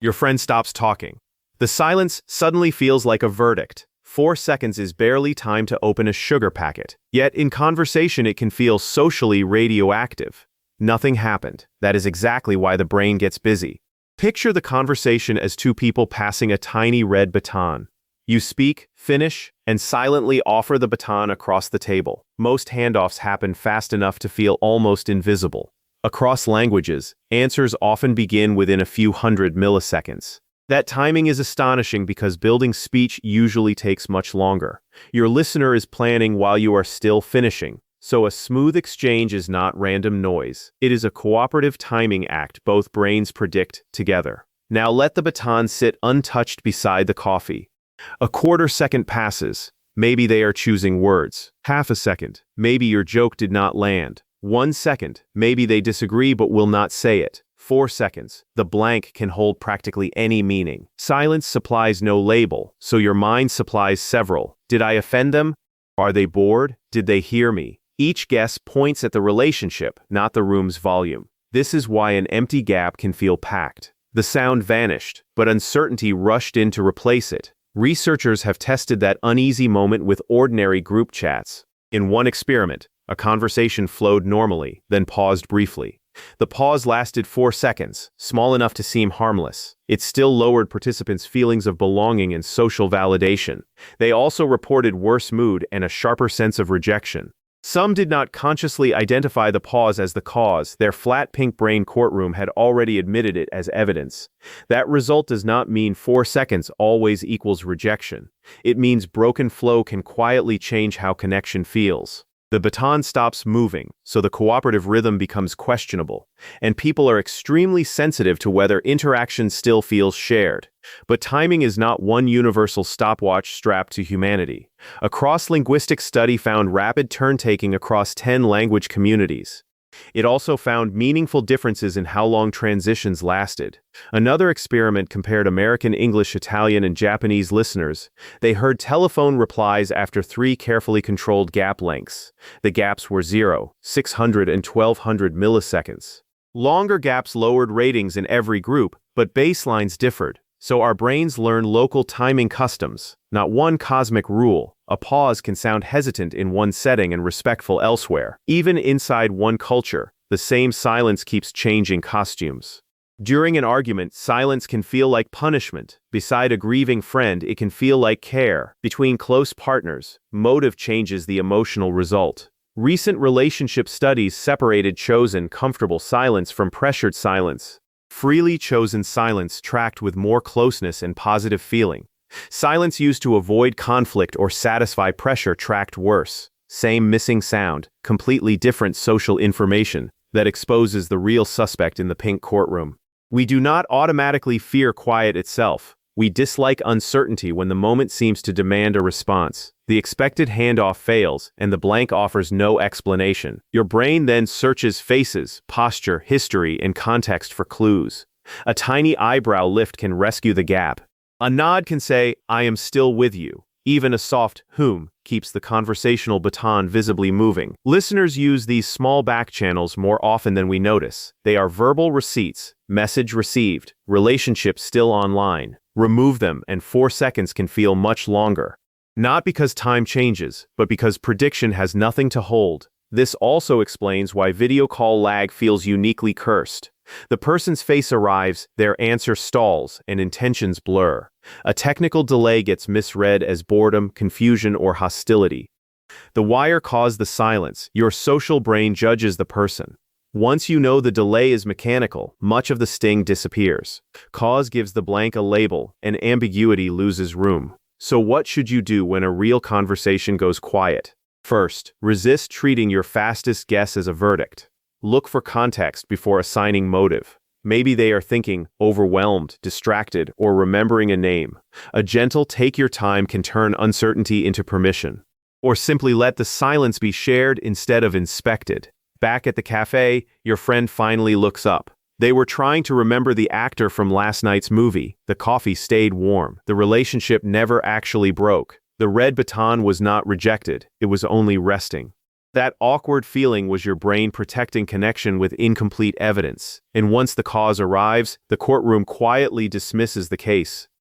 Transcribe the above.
Your friend stops talking. The silence suddenly feels like a verdict. 4 seconds is barely time to open a sugar packet. Yet in conversation it can feel socially radioactive. Nothing happened. That is exactly why the brain gets busy. Picture the conversation as two people passing a tiny red baton. You speak, finish, and silently offer the baton across the table. Most handoffs happen fast enough to feel almost invisible. Across languages, answers often begin within a few hundred milliseconds. That timing is astonishing because building speech usually takes much longer. Your listener is planning while you are still finishing, so a smooth exchange is not random noise. It is a cooperative timing act both brains predict together. Now let the baton sit untouched beside the coffee. A quarter second passes. Maybe they are choosing words. Half a second. Maybe your joke did not land. 1 second. Maybe they disagree but will not say it. 4 seconds. The blank can hold practically any meaning. Silence supplies no label, so your mind supplies several. Did I offend them? Are they bored? Did they hear me? Each guess points at the relationship, not the room's volume. This is why an empty gap can feel packed. The sound vanished, but uncertainty rushed in to replace it. Researchers have tested that uneasy moment with ordinary group chats. In one experiment, a conversation flowed normally, then paused briefly. The pause lasted 4 seconds, small enough to seem harmless. It still lowered participants' feelings of belonging and social validation. They also reported worse mood and a sharper sense of rejection. Some did not consciously identify the pause as the cause. Their flat pink brain courtroom had already admitted it as evidence. That result does not mean 4 seconds always equals rejection. It means broken flow can quietly change how connection feels. The baton stops moving, so the cooperative rhythm becomes questionable, and people are extremely sensitive to whether interaction still feels shared. But timing is not one universal stopwatch strapped to humanity. A cross-linguistic study found rapid turn-taking across 10 language communities. It also found meaningful differences in how long transitions lasted. Another experiment compared American English, Italian, and Japanese listeners. They heard telephone replies after 3 carefully controlled gap lengths. The gaps were 0, 600, and 1200 milliseconds. Longer gaps lowered ratings in every group, but baselines differed. So our brains learn local timing customs, not one cosmic rule. A pause can sound hesitant in one setting and respectful elsewhere. Even inside one culture, the same silence keeps changing costumes. During an argument, silence can feel like punishment. Beside a grieving friend, it can feel like care. Between close partners, motive changes the emotional result. Recent relationship studies separated chosen, comfortable silence from pressured silence. Freely chosen silence tracked with more closeness and positive feeling. Silence used to avoid conflict or satisfy pressure tracked worse. Same missing sound, completely different social information that exposes the real suspect in the pink courtroom. We do not automatically fear quiet itself. We dislike uncertainty when the moment seems to demand a response. The expected handoff fails, and the blank offers no explanation. Your brain then searches faces, posture, history, and context for clues. A tiny eyebrow lift can rescue the gap. A nod can say, "I am still with you." Even a soft "whom" keeps the conversational baton visibly moving. Listeners use these small back channels more often than we notice. They are verbal receipts, message received, relationship still online. Remove them, and 4 seconds can feel much longer. Not because time changes, but because prediction has nothing to hold. This also explains why video call lag feels uniquely cursed. The person's face arrives, their answer stalls, and intentions blur. A technical delay gets misread as boredom, confusion, or hostility. The wire caused the silence. Your social brain judges the person. Once you know the delay is mechanical, much of the sting disappears. Cause gives the blank a label, and ambiguity loses room. So what should you do when a real conversation goes quiet? First, resist treating your fastest guess as a verdict. Look for context before assigning motive. Maybe they are thinking, overwhelmed, distracted, or remembering a name. A gentle take your time can turn uncertainty into permission. Or simply let the silence be shared instead of inspected. Back at the cafe, your friend finally looks up. They were trying to remember the actor from last night's movie. The coffee stayed warm. The relationship never actually broke. The red baton was not rejected. It was only resting. That awkward feeling was your brain protecting connection with incomplete evidence. And once the cause arrives, the courtroom quietly dismisses the case.